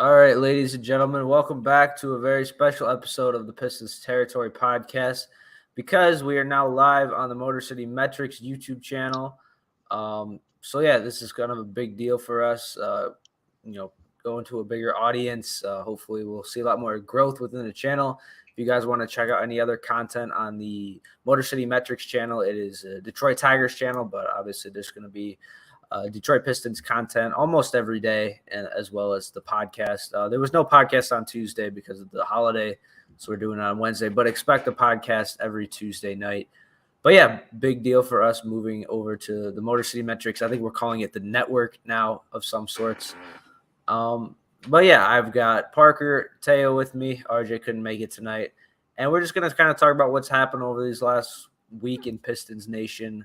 All right, ladies and gentlemen, welcome back to a very special episode of the Pistons Territory Podcast. Because we are now live on the Motor City Metrics YouTube channel. This is kind of a big deal for us. Going to a bigger audience. Hopefully, we'll see a lot more growth within the channel. If you guys want to check out any other content on the Motor City Metrics channel, it is Detroit Tigers channel, but obviously there's going to be Detroit Pistons content almost every day, and as well as the podcast. There was no podcast on Tuesday because of the holiday, so we're doing it on Wednesday. But expect a podcast every Tuesday night. But yeah, big deal for us moving over to the Motor City Metrics. I think we're calling it the network now of some sorts. I've got Parker, Teo with me. RJ couldn't make it tonight, and we're just gonna kind of talk about what's happened over these last week in Pistons Nation.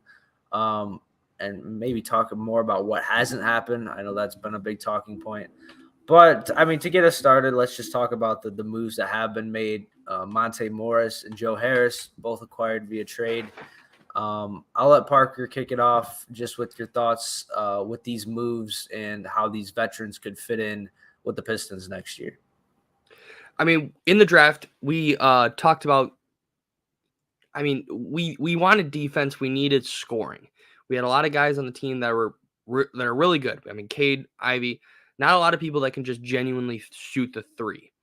And maybe talk more about what hasn't happened. I know that's been a big talking point. But, I mean, to get us started, let's just talk about the moves that have been made. Monte Morris and Joe Harris, both acquired via trade. I'll let Parker kick it off just with your thoughts with these moves and how these veterans could fit in with the Pistons next year. I mean, in the draft, we talked about – we wanted defense. We needed scoring. We had a lot of guys on the team that are really good. I mean, Cade, Ivy, not a lot of people that can just genuinely shoot the three.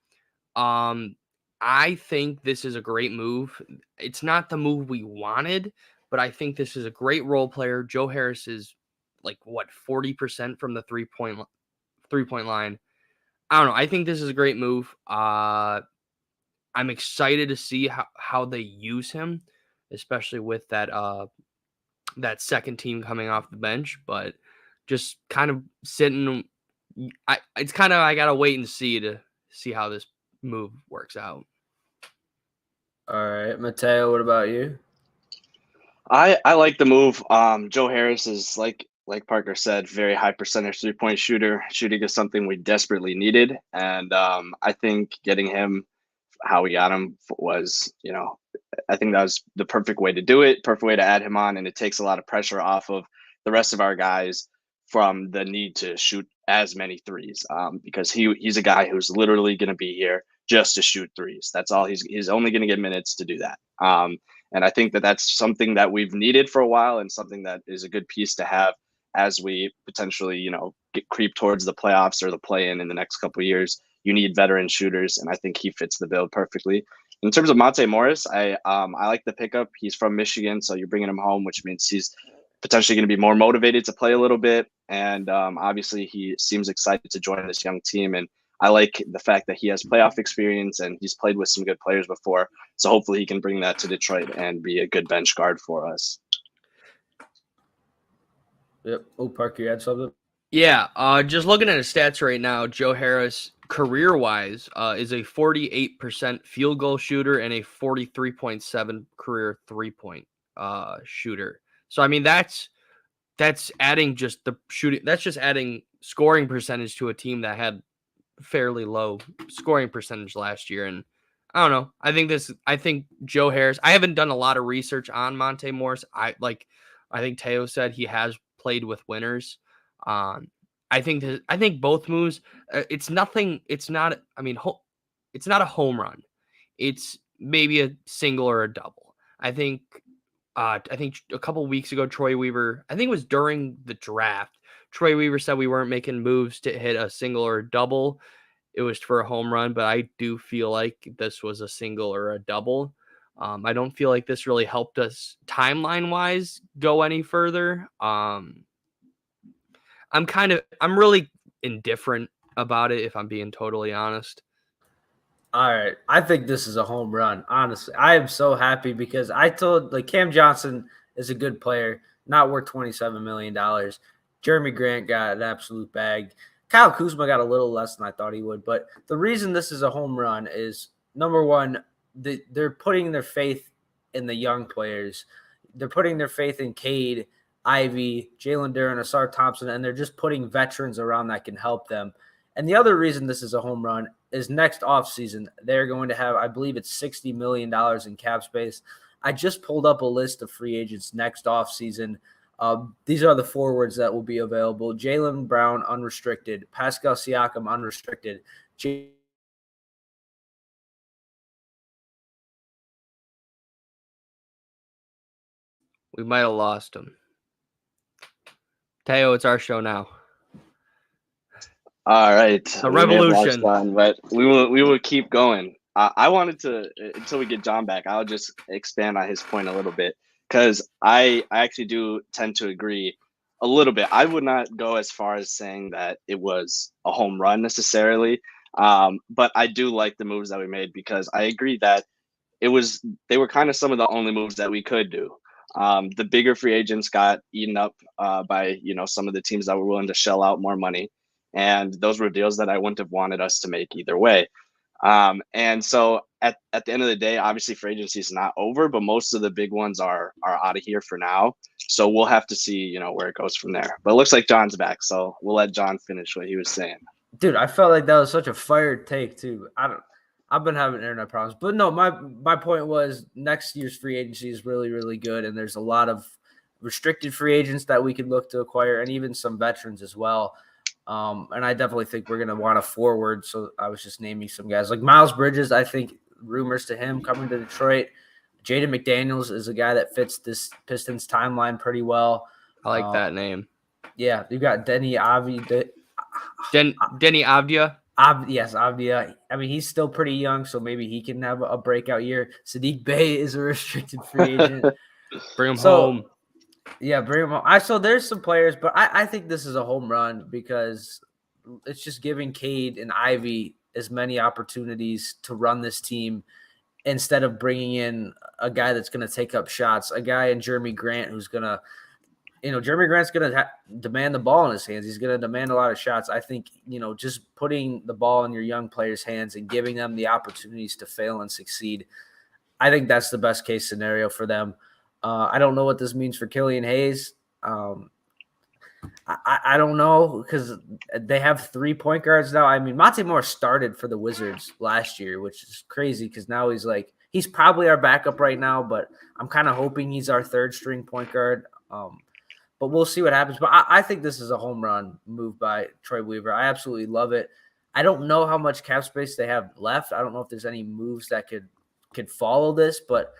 I think this is a great move. It's not the move we wanted, but I think this is a great role player. Joe Harris is 40% from the three-point line. I don't know. I think this is a great move. I'm excited to see how they use him, especially with that second team coming off the bench, but just kind of sitting. I gotta wait and see how this move works out. All right, Mateo, what about you? I like the move. Joe Harris is like Parker said, very high percentage 3-point shooter. Shooting is something we desperately needed, and I think getting him how we got him was, I think that was the perfect way to do it, perfect way to add him on, and it takes a lot of pressure off of the rest of our guys from the need to shoot as many threes, because he's a guy who's literally going to be here just to shoot threes. That's all. He's only going to get minutes to do that. And I think that that's something that we've needed for a while, and something that is a good piece to have as we potentially, creep towards the playoffs or the play-in the next couple of years. You need veteran shooters, and I think he fits the bill perfectly. In terms of Monte Morris, I like the pickup. He's from Michigan, so you're bringing him home, which means he's potentially going to be more motivated to play a little bit. And obviously, he seems excited to join this young team. And I like the fact that he has playoff experience and he's played with some good players before. So hopefully he can bring that to Detroit and be a good bench guard for us. Yep. Oh, Parker, you had something? Yeah, just looking at his stats right now, Joe Harris, career-wise, is a 48% field goal shooter and a 43.7 career three-point shooter. So, I mean, that's adding just the shooting. That's just adding scoring percentage to a team that had fairly low scoring percentage last year. And I don't know. I think Joe Harris. I haven't done a lot of research on Monte Morris. I think Teo said he has played with winners. I think both moves. It's nothing. It's not. I mean, it's not a home run. It's maybe a single or a double. I think a couple weeks ago, Troy Weaver. I think it was during the draft. Troy Weaver said we weren't making moves to hit a single or a double. It was for a home run, but I do feel like this was a single or a double. I don't feel like this really helped us timeline-wise go any further. I'm really indifferent about it, if I'm being totally honest. All right. I think this is a home run, honestly. I am so happy because I told Cam Johnson is a good player, not worth $27 million. Jeremy Grant got an absolute bag. Kyle Kuzma got a little less than I thought he would. But the reason this is a home run is, number one, they're putting their faith in the young players. They're putting their faith in Cade, Ivy, Jalen Duren, Asar Thompson, and they're just putting veterans around that can help them. And the other reason this is a home run is next offseason, they're going to have, I believe it's $60 million in cap space. I just pulled up a list of free agents next offseason. These are the forwards that will be available. Jaylen Brown, unrestricted. Pascal Siakam, unrestricted. We might have lost him. Teo, it's our show now. All right, The we may have lost revolution. John, but we will keep going. I wanted to until we get John back. I'll just expand on his point a little bit because I actually do tend to agree a little bit. I would not go as far as saying that it was a home run necessarily, but I do like the moves that we made because I agree that they were kind of some of the only moves that we could do. The bigger free agents got eaten up by some of the teams that were willing to shell out more money, and those were deals that I wouldn't have wanted us to make either way. And so at the end of the day, obviously free agency is not over, but most of the big ones are out of here for now. So we'll have to see where it goes from there. But it looks like John's back, so we'll let John finish what he was saying. Dude, I felt like that was such a fire take too. I've been having internet problems, but no, my point was next year's free agency is really, really good, and there's a lot of restricted free agents that we could look to acquire, and even some veterans as well. And I definitely think we're gonna want a forward. So I was just naming some guys like Miles Bridges. I think rumors to him coming to Detroit. Jaden McDaniels is a guy that fits this Pistons timeline pretty well. I like that name. Yeah, you got Denny Avdi. Denny Avdia. Yes, Avdia. I mean, he's still pretty young, so maybe he can have a breakout year. Sadiq Bey is a restricted free agent. Bring him home. Yeah, bring him home. So there's some players, but I think this is a home run because it's just giving Cade and Ivy as many opportunities to run this team instead of bringing in a guy that's going to take up shots, a guy in Jeremy Grant who's going to Jeremy Grant's going to demand the ball in his hands. He's going to demand a lot of shots. I think, just putting the ball in your young players' hands and giving them the opportunities to fail and succeed, I think that's the best case scenario for them. I don't know what this means for Killian Hayes. I don't know because they have 3 point guards now. I mean, Monte Morris started for the Wizards last year, which is crazy because now he's probably our backup right now, but I'm kind of hoping he's our third string point guard. But we'll see what happens. But I think this is a home run move by Troy Weaver. I absolutely love it. I don't know how much cap space they have left. I don't know if there's any moves that could follow this, but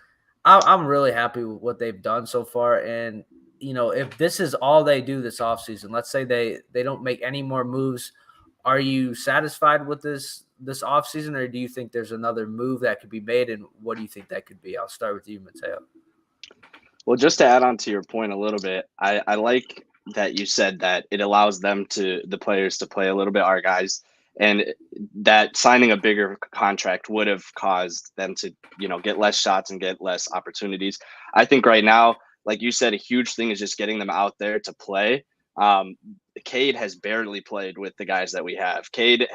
I'm really happy with what they've done so far. And, if this is all they do this offseason, let's say they don't make any more moves, are you satisfied with this offseason, or do you think there's another move that could be made? And what do you think that could be? I'll start with you, Mateo. Well, just to add on to your point a little bit, I like that you said that it allows the players to play a little bit, our guys, and that signing a bigger contract would have caused them to, get less shots and get less opportunities. I think right now, like you said, a huge thing is just getting them out there to play. Cade has barely played with the guys that we have. Cade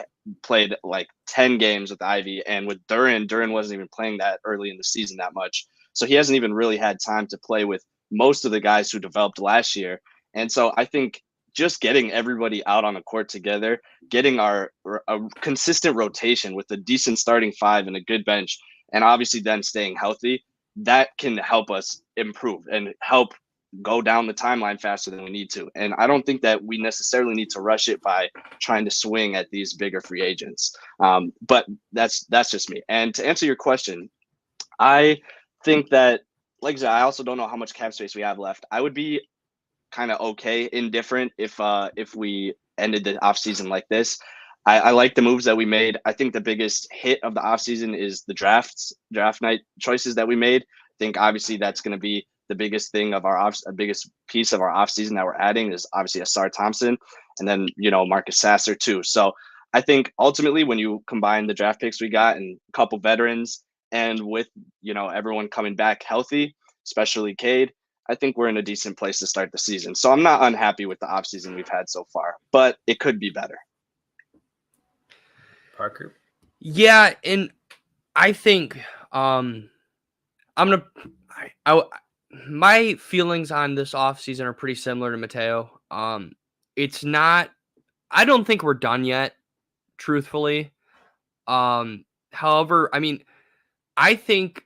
played like 10 games with Ivy, and with Duran wasn't even playing that early in the season that much. So he hasn't even really had time to play with most of the guys who developed last year. And so I think just getting everybody out on the court together, getting a consistent rotation with a decent starting 5 and a good bench, and obviously then staying healthy, that can help us improve and help go down the timeline faster than we need to. And I don't think that we necessarily need to rush it by trying to swing at these bigger free agents. But that's just me. And to answer your question, I think that, like I said, I also don't know how much cap space we have left. I would be kind of indifferent if we ended the offseason like this. I like the moves that we made. I think the biggest hit of the offseason is the draft night choices that we made. I think obviously that's going to be the biggest thing of biggest piece of our offseason that we're adding is obviously Asar Thompson and then, Marcus Sasser too. So I think ultimately when you combine the draft picks we got and a couple veterans and with, everyone coming back healthy, especially Cade, I think we're in a decent place to start the season. So I'm not unhappy with the offseason we've had so far, but it could be better. Parker? Yeah, and I think my feelings on this offseason are pretty similar to Mateo. It's not – I don't think we're done yet, truthfully. However, I mean, I think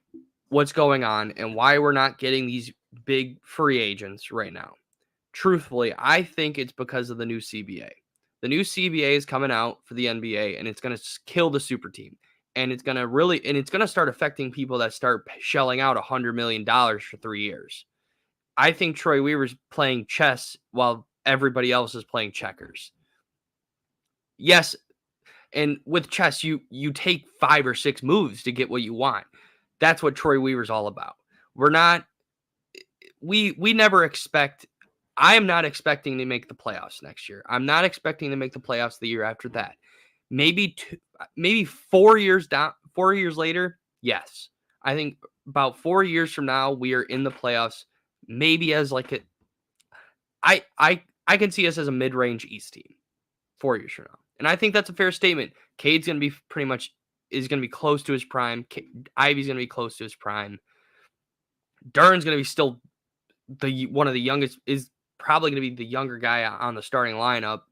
what's going on and why we're not getting these big free agents right now truthfully, I think it's because of the new CBA. The new CBA is coming out for the NBA, and it's going to kill the super team. And it's going to start affecting people that start shelling out $100 million for 3 years. I think Troy Weaver's playing chess while everybody else is playing checkers. Yes, and with chess, you take 5 or 6 moves to get what you want. That's what Troy Weaver's all about. We never expect. I am not expecting to make the playoffs next year. I'm not expecting to make the playoffs the year after that. Maybe 4 years down, 4 years later, yes. I think about 4 years from now, we are in the playoffs. Maybe as like I can see us as a mid-range East team 4 years from now, and I think that's a fair statement. Cade's going to be is going to be close to his prime. Ivy's going to be close to his prime. Duran's going to be still one of the youngest, is probably going to be the younger guy on the starting lineup.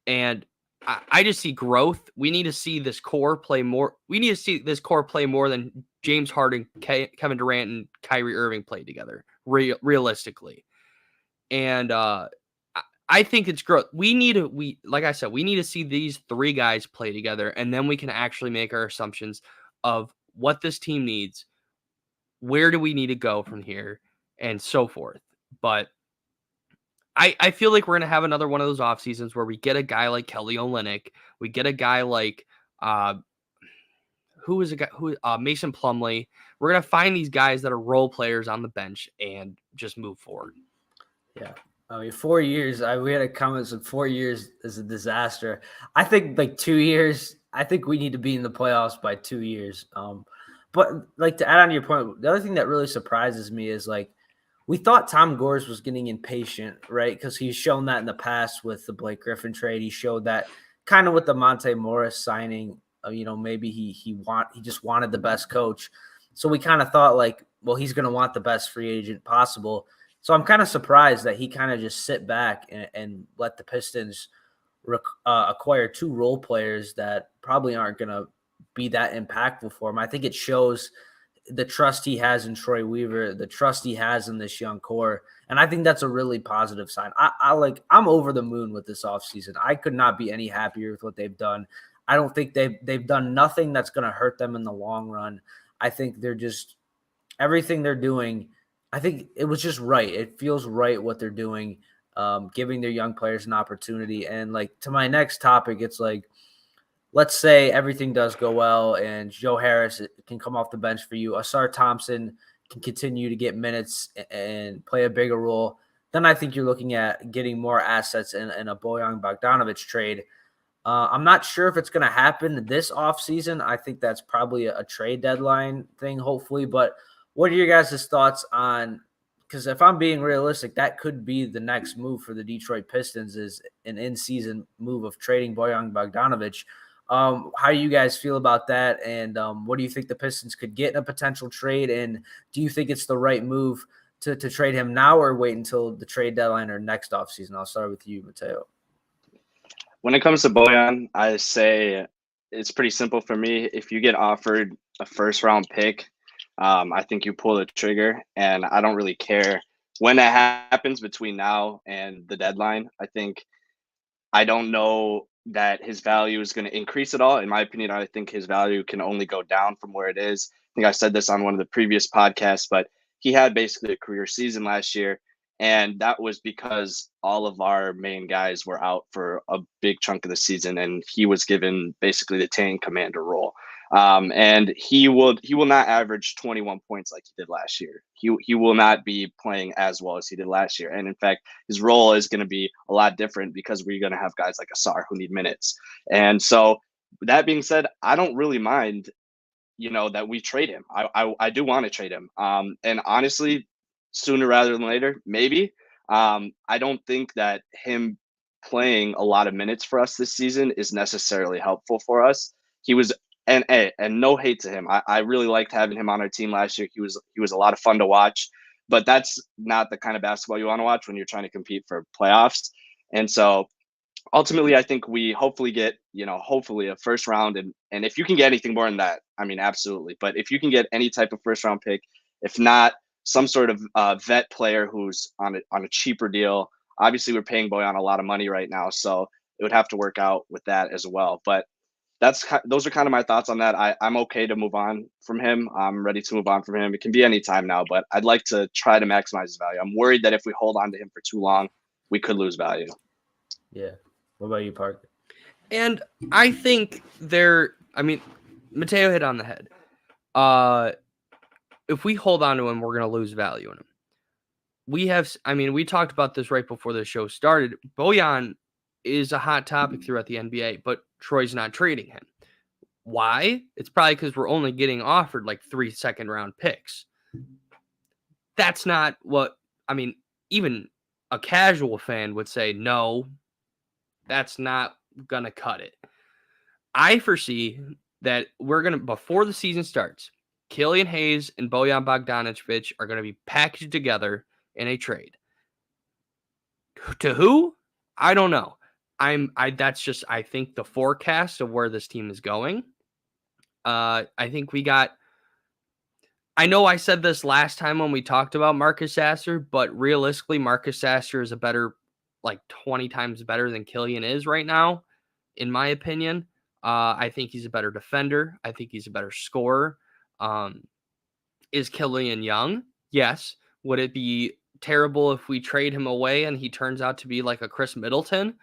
And I just see growth. We need to see this core play more. We need to see this core play more than James Harden, Kevin Durant, and Kyrie Irving played together, realistically. And I think it's growth. Like I said, we need to see these 3 guys play together, and then we can actually make our assumptions of what this team needs, where do we need to go from here, and so forth. But I feel like we're going to have another one of those off seasons where we get a guy like Kelly Olynyk. We get a guy like Mason Plumlee. We're going to find these guys that are role players on the bench and just move forward. Yeah. I mean, 4 years, we had a comment that 4 years is a disaster. I think like 2 years, I think we need to be in the playoffs by 2 years. But like to add on to your point, the other thing that really surprises me is like, we thought Tom Gores was getting impatient, right? Because he's shown that in the past with the Blake Griffin trade. He showed that kind of with the Monte Morris signing. Maybe he just wanted the best coach. So we kind of thought like, well, he's going to want the best free agent possible. So I'm kind of surprised that he kind of just sit back and let the Pistons acquire 2 role players that probably aren't going to be that impactful for him. I think it shows the trust he has in Troy Weaver, the trust he has in this young core. And I think that's a really positive sign. I'm over the moon with this offseason. I could not be any happier with what they've done. I don't think they've done nothing that's going to hurt them in the long run. I think they're just everything they're doing. I think it was just right. It feels right what they're doing, giving their young players an opportunity. And like to my next topic, it's like, let's say everything does go well and Joe Harris can come off the bench for you. Asar Thompson can continue to get minutes and play a bigger role. Then I think you're looking at getting more assets in a Bojan Bogdanovic trade. I'm not sure if it's going to happen this offseason. I think that's probably a trade deadline thing, hopefully. But what are your guys' thoughts on – because if I'm being realistic, that could be the next move for the Detroit Pistons is an in-season move of trading Bojan Bogdanovic. How do you guys feel about that? And what do you think the Pistons could get in a potential trade? And do you think it's the right move to trade him now or wait until the trade deadline or next offseason? I'll start with you, Mateo. When it comes to Bojan, I say it's pretty simple for me. If you get offered a first-round pick, I think you pull the trigger, and I don't really care when that happens between now and the deadline. I don't know that his value is going to increase at all. In my opinion, I think his value can only go down from where it is. I think I said this on one of the previous podcasts, but he had basically a career season last year. And that was because all of our main guys were out for a big chunk of the season, and he was given basically the tank commander role. And he will not average 21 points like he did last year. He will not be playing as well as he did last year. And in fact, his role is going to be a lot different because we're going to have guys like Asar who need minutes. And so that being said, I don't really mind, that we trade him. I do want to trade him. And honestly, sooner rather than later, maybe. I don't think that him playing a lot of minutes for us this season is necessarily helpful for us. He was and no hate to him. I really liked having him on our team last year. He was a lot of fun to watch, but that's not the kind of basketball you want to watch when you're trying to compete for playoffs. And so ultimately, I think we hopefully get, hopefully a first round. And if you can get anything more than that, I mean, absolutely. But if you can get any type of first round pick, if not some sort of vet player who's on a cheaper deal, Obviously, we're paying Bojan a lot of money right now, so it would have to work out with that as well. But those are kind of my thoughts on that. I'm okay to move on from him. I'm ready to move on from him. It can be any time now, but I'd like to try to maximize his value. I'm worried that if we hold on to him for too long, we could lose value. Yeah. What about you, Parker? And I think Mateo hit on the head. If we hold on to him, we're going to lose value in him. We talked about this right before the show started. Bojan is a hot topic throughout the NBA, but Troy's not trading him. Why? It's probably because we're only getting offered like 3 second-round picks. That's not what, even a casual fan would say, no, that's not going to cut it. I foresee that before the season starts, Killian Hayes and Bojan Bogdanovic are going to be packaged together in a trade. To who? I don't know. That's just, I think, the forecast of where this team is going. I think I know I said this last time when we talked about Marcus Sasser, but realistically, Marcus Sasser is a better, 20 times better than Killian is right now, in my opinion. I think he's a better defender. I think he's a better scorer. Is Killian young? Yes. Would it be terrible if we trade him away and he turns out to be like a Chris Middleton?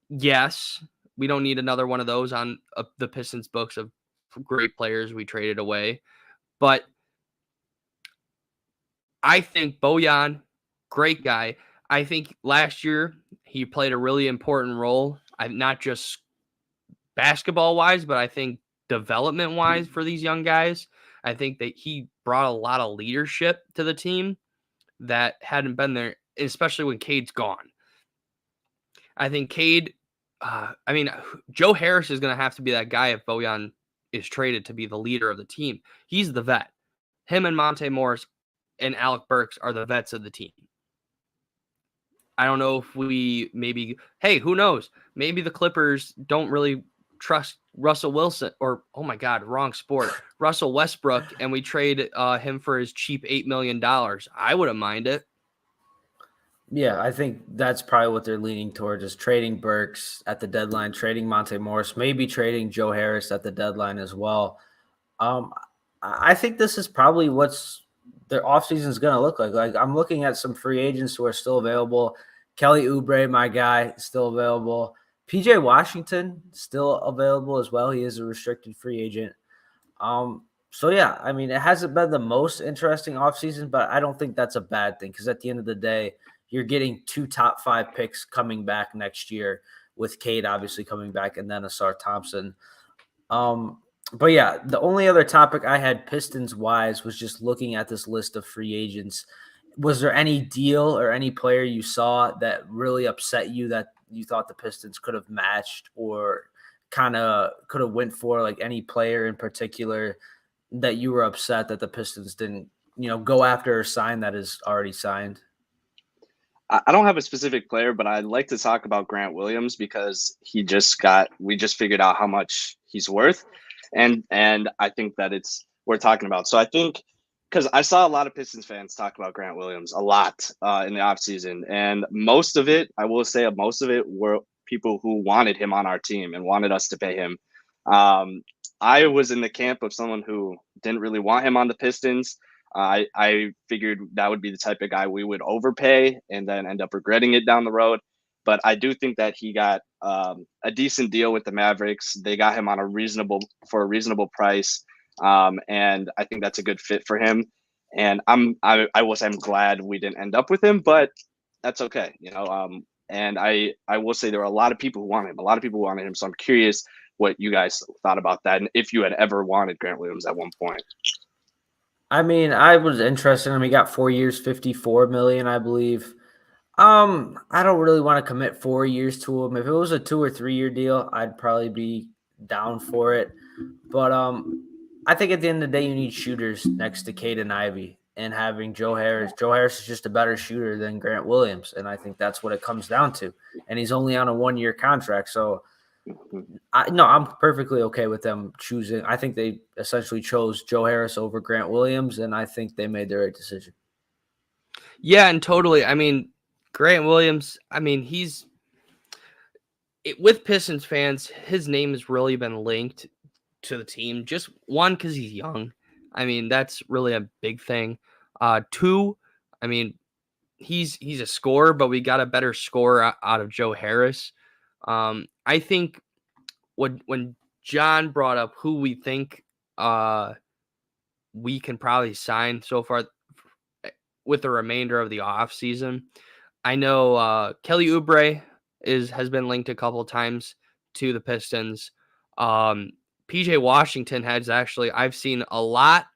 Yes. We don't need another one of those on the Pistons books of great players we traded away. But I think Bojan, great guy. I think last year he played a really important role, not just basketball-wise, but I think development-wise for these young guys. I think that he brought a lot of leadership to the team that hadn't been there, especially when Cade's gone. I think Cade, Joe Harris is going to have to be that guy if Bojan is traded to be the leader of the team. He's the vet. Him and Monte Morris and Alec Burks are the vets of the team. I don't know if who knows? Maybe the Clippers don't really trust Russell Wilson wrong sport. Russell Westbrook, and we trade him for his cheap $8 million. I wouldn't mind it. Yeah, I think that's probably what they're leaning towards, is trading Burks at the deadline, trading Monte Morris, maybe trading Joe Harris at the deadline as well. I think this is probably what's their offseason is going to look like. Like, I'm looking at some free agents who are still available. Kelly Oubre, my guy, still available. PJ Washington, still available as well. He is a restricted free agent. It hasn't been the most interesting offseason, but I don't think that's a bad thing, because at the end of the day, you're getting 2 top 5 picks coming back next year, with Cade obviously coming back and then Asar Thompson. But yeah, the only other topic I had Pistons-wise was just looking at this list of free agents. Was there any deal or any player you saw that really upset you that you thought the Pistons could have matched or kind of could have went for, like any player in particular that you were upset that the Pistons didn't, go after or sign that is already signed? I don't have a specific player, but I'd like to talk about Grant Williams, because we just figured out how much he's worth. And I think that we're talking about. So I think, because I saw a lot of Pistons fans talk about Grant Williams a lot in the offseason. And most of it were people who wanted him on our team and wanted us to pay him. I was in the camp of someone who didn't really want him on the Pistons. I figured that would be the type of guy we would overpay and then end up regretting it down the road. But I do think that he got a decent deal with the Mavericks. They got him for a reasonable price. And I think that's a good fit for him. And I'm glad we didn't end up with him, but that's okay. And I will say there were a lot of people who wanted him. A lot of people wanted him. So I'm curious what you guys thought about that, and if you had ever wanted Grant Williams at one point. I mean, I was interested in him. He got 4 years, $54 million, I believe. I don't really want to commit 4 years to him. If it was a 2 or 3 year deal, I'd probably be down for it. But I think at the end of the day, you need shooters next to Cade and Ivy, and having Joe Harris. Joe Harris is just a better shooter than Grant Williams, and I think that's what it comes down to. And he's only on a 1 year contract, so I'm perfectly okay with them choosing. I think they essentially chose Joe Harris over Grant Williams, and I think they made the right decision. Yeah, and totally. I mean, Grant Williams, I mean, with Pistons fans, his name has really been linked to the team. Just one, because he's young. I mean, that's really a big thing. Two, I mean, he's a scorer, but we got a better scorer out of Joe Harris. I think when John brought up who we think we can probably sign so far with the remainder of the offseason, I know Kelly Oubre has been linked a couple times to the Pistons. PJ Washington I've seen a lot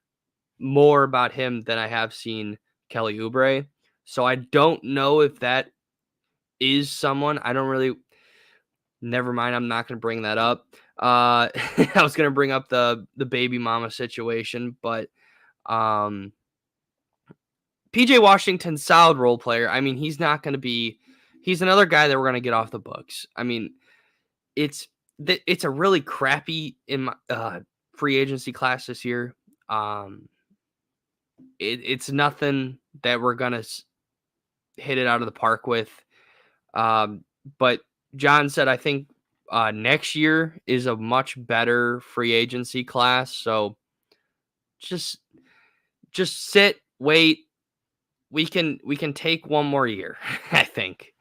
more about him than I have seen Kelly Oubre. So I don't know if that is someone. Never mind. I'm not going to bring that up. I was going to bring up the baby mama situation, but PJ Washington's solid role player. I mean, he's another guy that we're going to get off the books. I mean, it's a really crappy free agency class this year. It's nothing that we're going to hit it out of the park with. But John said, I think next year is a much better free agency class. So just sit, wait. We can take one more year, I think.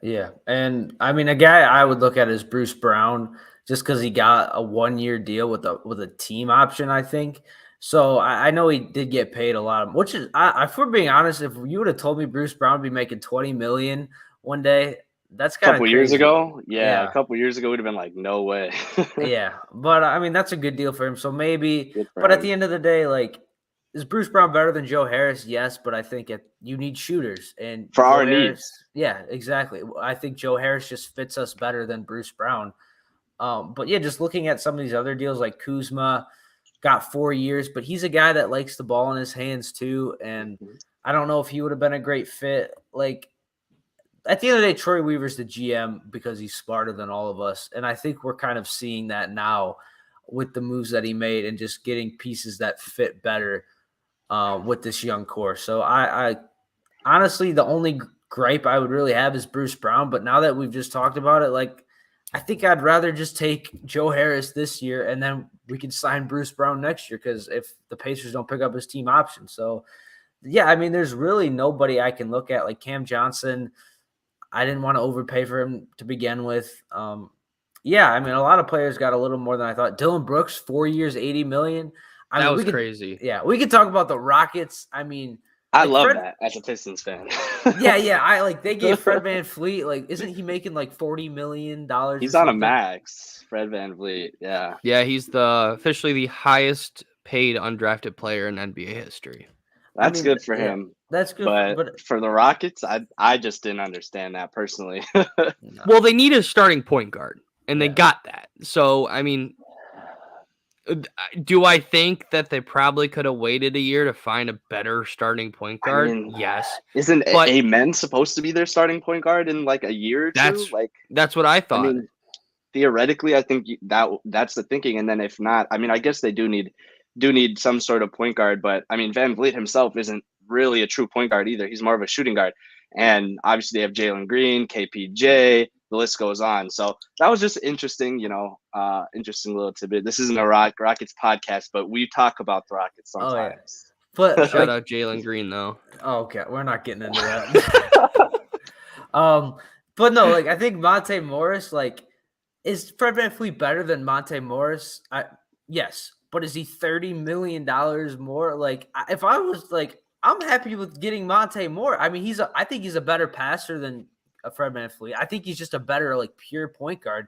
Yeah. And I mean, a guy I would look at is Bruce Brown, just because he got a 1-year deal with a team option, I think. So I know he did get paid a lot, which is, if we're being honest, if you would have told me Bruce Brown would be making $20 million one day, that's kind of couple crazy. years ago. Yeah, Yeah. a couple years ago, we'd have been like, no way. Yeah. But I mean, that's a good deal for him. So maybe, Good for but at him. the end of the day, like, is Bruce Brown better than Joe Harris? Yes, but I think you need shooters and For Joe our Harris, needs. yeah, exactly. I think Joe Harris just fits us better than Bruce Brown. But yeah, just looking at some of these other deals, like Kuzma got 4 years, but he's a guy that likes the ball in his hands too. And I don't know if he would have been a great fit. Like, at the end of the day, Troy Weaver's the GM because he's smarter than all of us. And I think we're kind of seeing that now with the moves that he made and just getting pieces that fit better with this young core. So I honestly, the only gripe I would really have is Bruce Brown. But now that we've just talked about it, like, I think I'd rather just take Joe Harris this year and then we can sign Bruce Brown next year, because if the Pacers don't pick up his team option. So, yeah, I mean, there's really nobody I can look at. Like Cam Johnson, I didn't want to overpay for him to begin with. Yeah, I mean, a lot of players got a little more than I thought. Dylan Brooks, 4 years, $80 million. I mean, was crazy. Yeah, we could talk about the Rockets. I mean, I love that as a Pistons fan. yeah. They gave Fred VanVleet, like, isn't he making like $40 million? He's on a max. Fred VanVleet, yeah. Yeah, he's officially the highest paid undrafted player in NBA history. That's good for him. That's good. But for the Rockets, I just didn't understand that personally. No. Well, they need a starting point guard, and they got that. So, I mean, do I think that they probably could have waited a year to find a better starting point guard? Yes. Isn't Amen supposed to be their starting point guard in like a year or two? That's what I thought. I mean, theoretically, I think that's the thinking. And then if not, I mean, I guess they do need some sort of point guard. But I mean, VanVleet himself isn't really a true point guard either. He's more of a shooting guard. And obviously they have Jalen Green, KPJ, the list goes on. So that was just interesting, interesting little tidbit. This isn't a Rockets podcast, but we talk about the Rockets sometimes. Oh, yeah. But shout out Jalen Green though. Oh, okay. We're not getting into that. But no, like, I think Monte Morris, like, is Fred VanVleet better than Monte Morris? Yes. But is he $30 million more? Like, if I was like, I'm happy with getting Monte Morris. I mean, I think he's a better passer than Fred VanVleet. I think he's just a better, like, pure point guard.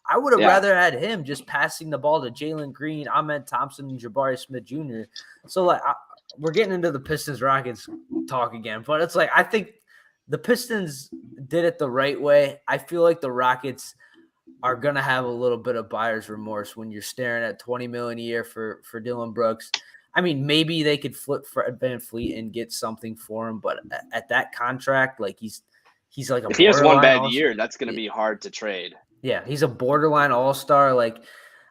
I would have rather had him just passing the ball to Jalen Green, Ahmed Thompson, and Jabari Smith Jr. So, like, we're getting into the Pistons Rockets talk again, but it's like, I think the Pistons did it the right way. I feel like the Rockets are going to have a little bit of buyer's remorse when you're staring at $20 million a year for Dylan Brooks. I mean, maybe they could flip Fred VanVleet and get something for him, but at that contract, like, he's like if he has one bad year, that's going to be hard to trade. Yeah, he's a borderline all-star. Like,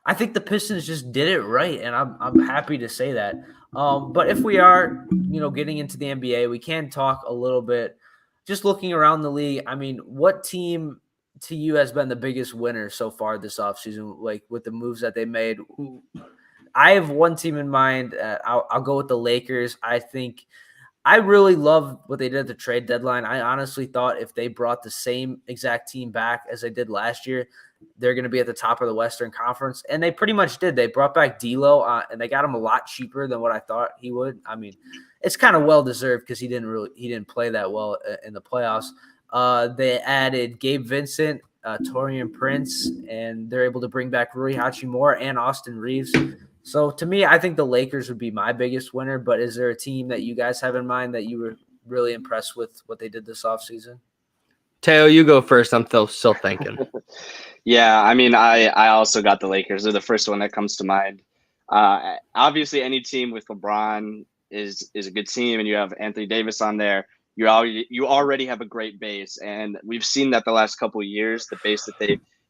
I think the Pistons just did it right, and I'm happy to say that. But if we are, getting into the NBA, we can talk a little bit just looking around the league, I mean, what team to you has been the biggest winner so far this offseason, like with the moves that they made? I have one team in mind. I'll go with the Lakers. I really love what they did at the trade deadline. I honestly thought if they brought the same exact team back as they did last year, they're going to be at the top of the Western Conference. And they pretty much did. They brought back D'Lo, and they got him a lot cheaper than what I thought he would. I mean, it's kind of well-deserved because he didn't play that well in the playoffs. They added Gabe Vincent, Taurean Prince, and they're able to bring back Rui Hachimura and Austin Reeves. So to me, I think the Lakers would be my biggest winner, but is there a team that you guys have in mind that you were really impressed with what they did this offseason? Teo, you go first. I'm still thinking. Yeah, I mean, I also got the Lakers. They're the first one that comes to mind. Obviously, any team with LeBron is a good team, and you have Anthony Davis on there. You already have a great base, and we've seen that the last couple of years. The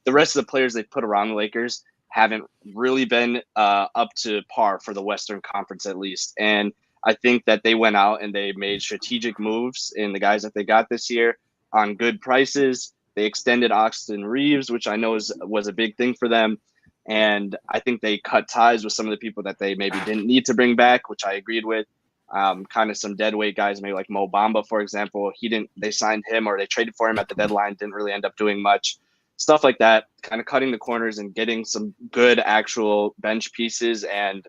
rest of the players they put around the Lakers haven't really been up to par for the Western Conference at least. And I think that they went out and they made strategic moves in the guys that they got this year on good prices. They extended Austin Reeves, which I know was a big thing for them. And I think they cut ties with some of the people that they maybe didn't need to bring back, which I agreed with. Kind of some dead weight guys, maybe like Mo Bamba, for example. They signed him or they traded for him at the deadline, didn't really end up doing much. Stuff like that, kind of cutting the corners and getting some good actual bench pieces and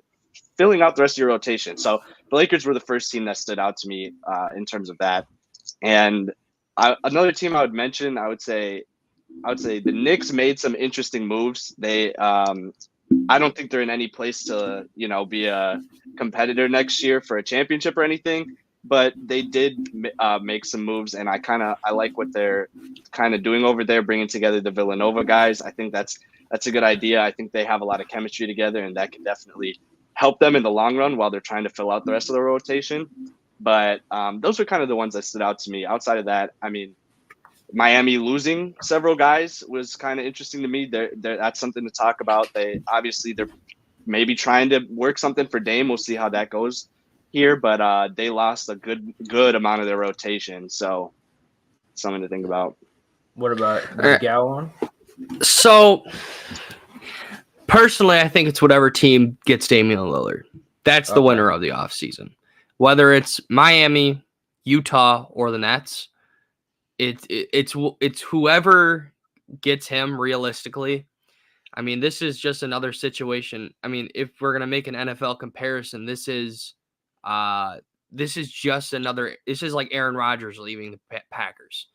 filling out the rest of your rotation. So the Lakers were the first team that stood out to me in terms of that. And another team I would mention, I would say the Knicks made some interesting moves. They, I don't think they're in any place to, be a competitor next year for a championship or anything, but they did make some moves, and I like what they're kind of doing over there, bringing together the Villanova guys. I think that's a good idea. I think they have a lot of chemistry together, and that can definitely help them in the long run while they're trying to fill out the rest of the rotation. But those are kind of the ones that stood out to me. Outside of that, I mean, Miami losing several guys was kind of interesting to me. That's something to talk about. They're maybe trying to work something for Dame. We'll see how that goes here, but they lost a good amount of their rotation, so something to think about. What about the Gallon? So personally, I think it's whatever team gets Damian Lillard. That's the winner of the offseason. Whether it's Miami, Utah, or the Nets, it's whoever gets him realistically. I mean, this is just another situation. I mean, if we're gonna make an NFL comparison, this is just another. This is like Aaron Rodgers leaving the Packers.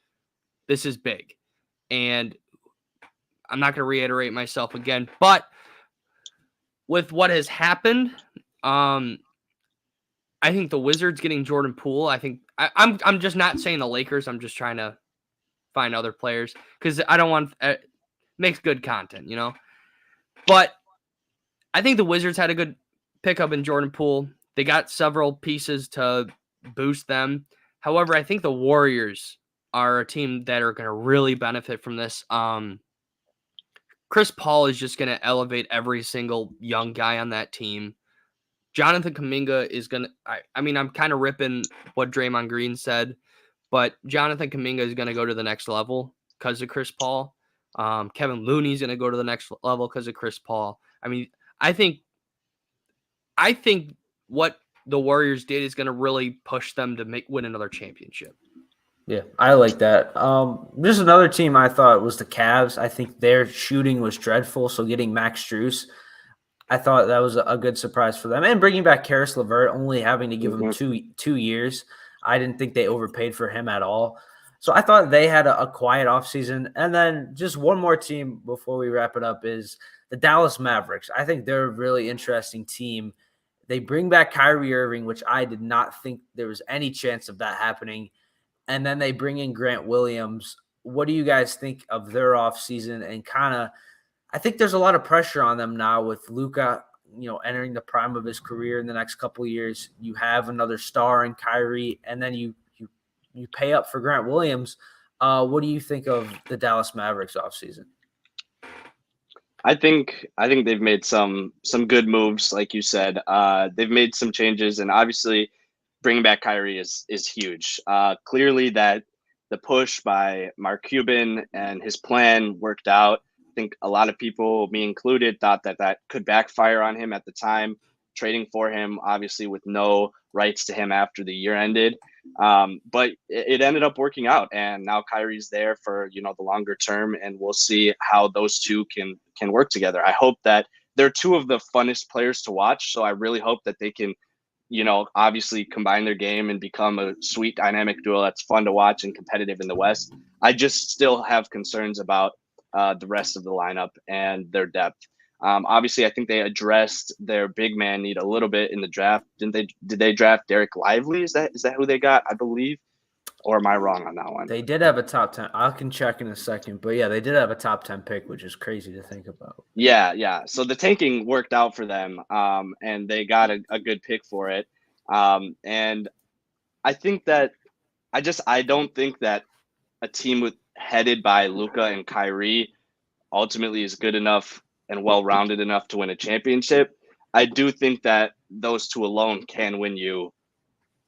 This is big, and I'm not going to reiterate myself again, but with what has happened, I think the Wizards getting Jordan Poole. I think I'm just not saying the Lakers. I'm just trying to find other players because I don't want makes good content, But I think the Wizards had a good pickup in Jordan Poole. They got several pieces to boost them. However, I think the Warriors are a team that are going to really benefit from this. Chris Paul is just going to elevate every single young guy on that team. Jonathan Kuminga is going to I mean, I'm kind of ripping what Draymond Green said, but Jonathan Kuminga is going to go to the next level because of Chris Paul. Kevin Looney's going to go to the next level because of Chris Paul. I mean, I think what the Warriors did is going to really push them to win another championship. Yeah, I like that. Just another team I thought was the Cavs. I think their shooting was dreadful, so getting Max Strus, I thought that was a good surprise for them. And bringing back Karis LeVert, only having to give him 2 years, I didn't think they overpaid for him at all. So I thought they had a quiet offseason. And then just one more team before we wrap it up is the Dallas Mavericks. I think they're a really interesting team. They bring back Kyrie Irving, which I did not think there was any chance of that happening. And then they bring in Grant Williams. What do you guys think of their offseason? And I think there's a lot of pressure on them now with Luka, entering the prime of his career in the next couple of years. You have another star in Kyrie, and then you pay up for Grant Williams. What do you think of the Dallas Mavericks offseason? I think they've made some good moves, like you said. They've made some changes, and obviously bringing back Kyrie is huge. Clearly that the push by Mark Cuban and his plan worked out. I think a lot of people, me included, thought that could backfire on him at the time, trading for him, obviously with no rights to him after the year ended. But it ended up working out, and now Kyrie's there for the longer term, and we'll see how those two can work together. I hope that they're two of the funnest players to watch, so I really hope that they can obviously combine their game and become a sweet dynamic duo that's fun to watch and competitive in the West. I just still have concerns about the rest of the lineup and their depth. Obviously, I think they addressed their big man need a little bit in the draft. Did they draft Derek Lively? Is that who they got, I believe? Or am I wrong on that one? They did have a top 10. I can check in a second. But, yeah, they did have a top 10 pick, which is crazy to think about. Yeah. So the tanking worked out for them, and they got a good pick for it. And I think that I don't think that a team headed by Luka and Kyrie ultimately is good enough and well-rounded enough to win a championship. I do think that those two alone can win you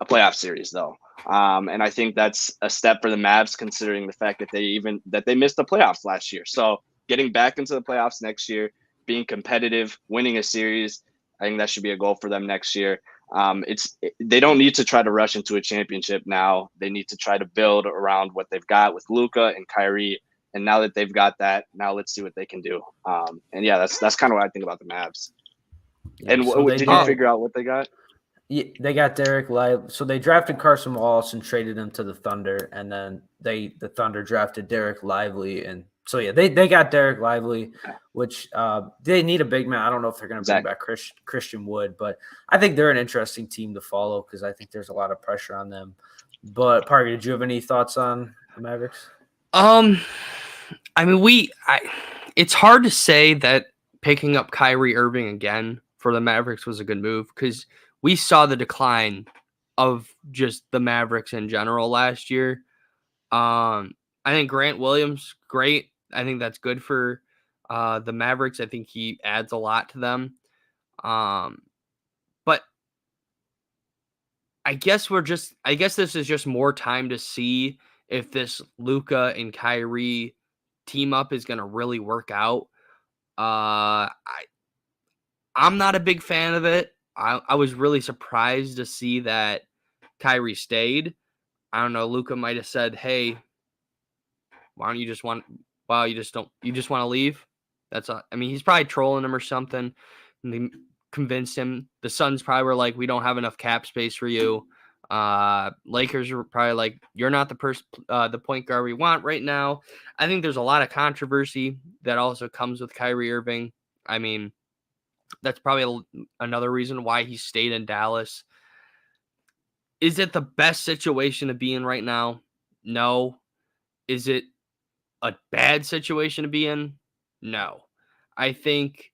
a playoff series, though. And I think that's a step for the Mavs, considering the fact that they missed the playoffs last year. So getting back into the playoffs next year, being competitive, winning a series, I think that should be a goal for them next year. They don't need to try to rush into a championship now. They need to try to build around what they've got with Luka and Kyrie. And now that they've got that, now let's see what they can do. And yeah, that's kind of what I think about the Mavs. Yeah, and so did you figure out what they got? Yeah, they got Derek Lively. So they drafted Carson Wallace and traded him to the Thunder, and then the Thunder drafted Derek Lively, and so yeah, they got Derek Lively, which they need a big man. I don't know if they're going to bring back Christian Wood, but I think they're an interesting team to follow because I think there's a lot of pressure on them. But Parker, did you have any thoughts on the Mavericks? I mean, it's hard to say that picking up Kyrie Irving again for the Mavericks was a good move because we saw the decline of just the Mavericks in general last year. I think Grant Williams, great. I think that's good for the Mavericks. I think he adds a lot to them. But I guess this is just more time to see if this Luka and Kyrie team up is going to really work out. I'm not a big fan of it. I was really surprised to see that Kyrie stayed. I don't know. Luka might have said, "Hey, you just want to leave?" I mean, he's probably trolling him or something. And they convinced him. The Suns probably were like, "We don't have enough cap space for you." Lakers are probably like, "You're not the point guard we want right now." I think there's a lot of controversy that also comes with Kyrie Irving. I mean, that's probably another reason why he stayed in Dallas. Is it the best situation to be in right now? No. Is it a bad situation to be in? No. I think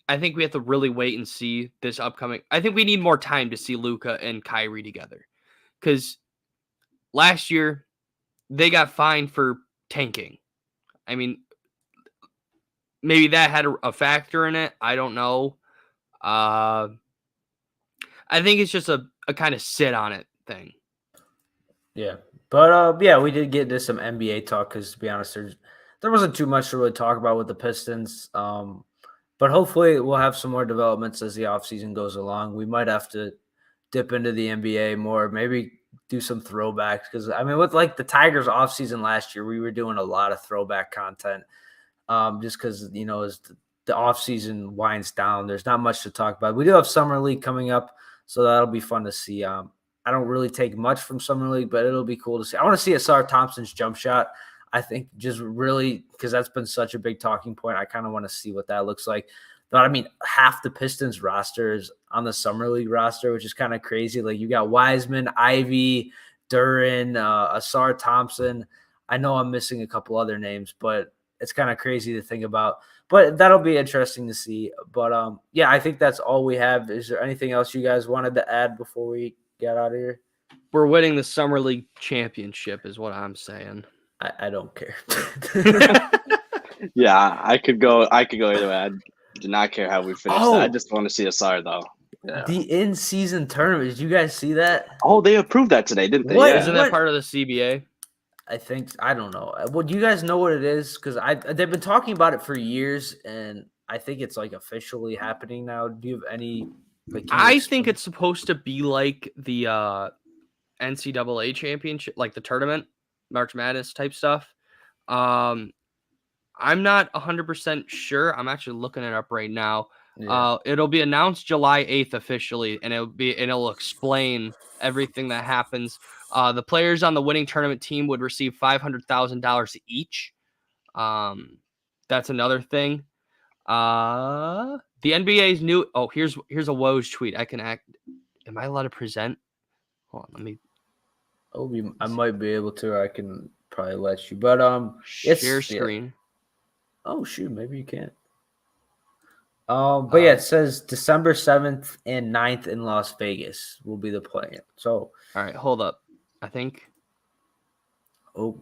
we have to really wait and see this upcoming. I think we need more time to see Luka and Kyrie together. Because last year, they got fined for tanking. I mean, maybe that had a factor in it. I don't know. I think it's just a kind of sit on it thing. Yeah. But, yeah, we did get into some NBA talk because, to be honest, there wasn't too much to really talk about with the Pistons. But hopefully we'll have some more developments as the offseason goes along. We might have to dip into the NBA more, maybe do some throwbacks. Because, I mean, with, like, the Tigers offseason last year, we were doing a lot of throwback content just because, as the offseason winds down, there's not much to talk about. We do have Summer League coming up, so that'll be fun to see. I don't really take much from Summer League, but it'll be cool to see. I want to see Asar Thompson's jump shot. I think just really because that's been such a big talking point. I kind of want to see what that looks like. But I mean, half the Pistons roster is on the Summer League roster, which is kind of crazy. Like you got Wiseman, Ivy, Duran, Asar Thompson. I know I'm missing a couple other names, but it's kind of crazy to think about. But that'll be interesting to see. But yeah, I think that's all we have. Is there anything else you guys wanted to add before we get out of here? We're winning the Summer League championship is what I'm saying. I don't care. Yeah, I could go either way. I do not care how we finish that. I just want to see Asar, though. Yeah. The in-season tournament. Did you guys see that? Oh, they approved that today, didn't they? What? Yeah. Isn't that part of the CBA? I think I don't know. Well, do you guys know what it is? Because they've been talking about it for years, and I think it's like officially happening now. Do you have any? Like, can you I think explain? it's supposed to be like the NCAA championship, like the tournament, March Madness type stuff. I'm not 100% sure. I'm actually looking it up right now. Yeah. It'll be announced July 8th officially, and it'll explain everything that happens. The players on the winning tournament team would receive $500,000 each. That's another thing. The NBA's new. Oh, here's a Woj tweet. Am I allowed to present? Hold on, let me I might be able to. Or I can probably let you, but share screen. Oh shoot, maybe you can't. But yeah, it says December 7th and 9th in Las Vegas will be the play-in. So, all right, hold up. I think. oh,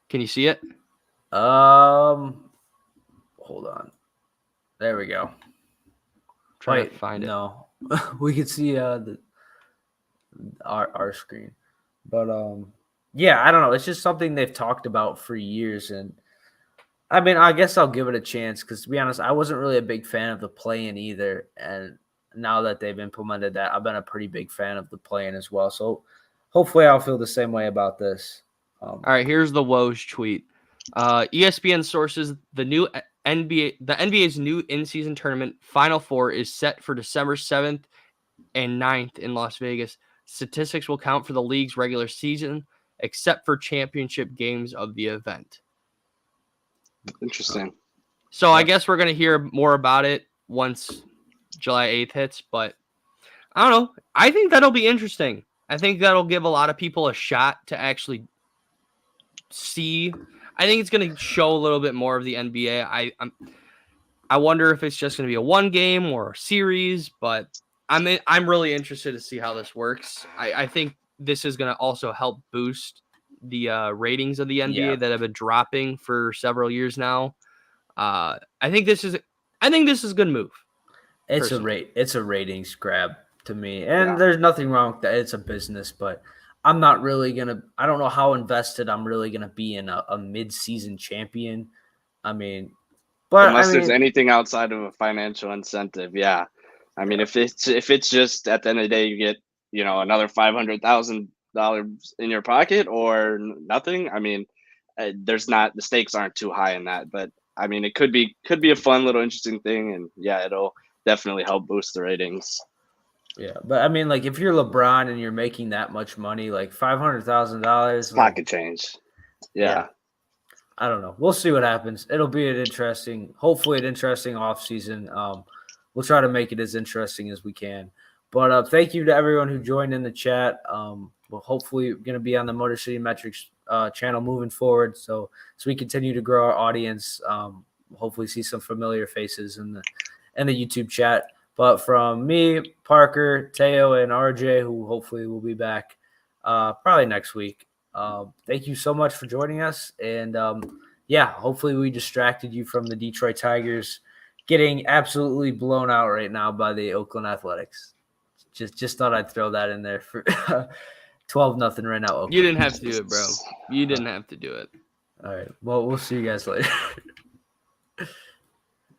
Can you see it? hold on. There we go. Try to find it. No, we can see our screen, but yeah, I don't know. It's just something they've talked about for years, and I mean, I guess I'll give it a chance because, to be honest, I wasn't really a big fan of the play-in either, and now that they've implemented that, I've been a pretty big fan of the play-in as well. So hopefully, I'll feel the same way about this. All right, here's the Woj tweet. ESPN sources the NBA's new in-season tournament Final Four is set for December 7th and 9th in Las Vegas. Statistics will count for the league's regular season, except for championship games of the event. Interesting. So I guess we're going to hear more about it once July 8th hits, but I don't know. I think that'll be interesting. I think that'll give a lot of people a shot to actually see. I think it's going to show a little bit more of the NBA. I wonder if it's just going to be a one game or a series, but I'm really interested to see how this works. I think this is going to also help boost the ratings of the NBA that have been dropping for several years now. I think this is a good move. It's a ratings grab to me, and there's nothing wrong with that. It's a business, but I'm not really gonna. I don't know how invested I'm really gonna be in a mid-season champion. I mean, but unless there's anything outside of a financial incentive, yeah. I mean, if it's just at the end of the day you get another $500,000 in your pocket or nothing. I mean, the stakes aren't too high in that, but I mean, it could be a fun little interesting thing, and yeah, it'll definitely help boost the ratings. Yeah, but I mean, like if you're LeBron and you're making that much money, like $500,000, pocket change. Yeah. I don't know. We'll see what happens. It'll be hopefully an interesting offseason. We'll try to make it as interesting as we can. But thank you to everyone who joined in the chat. We're hopefully going to be on the Motor City Metrics channel moving forward. So we continue to grow our audience. Hopefully see some familiar faces in the YouTube chat. But from me, Parker, Teo, and RJ, who hopefully will be back probably next week. Thank you so much for joining us. And hopefully we distracted you from the Detroit Tigers getting absolutely blown out right now by the Oakland Athletics. Just thought I'd throw that in there for 12-0 right now. Oakland. You didn't have to do it, bro. You didn't have to do it. All right. Well, we'll see you guys later.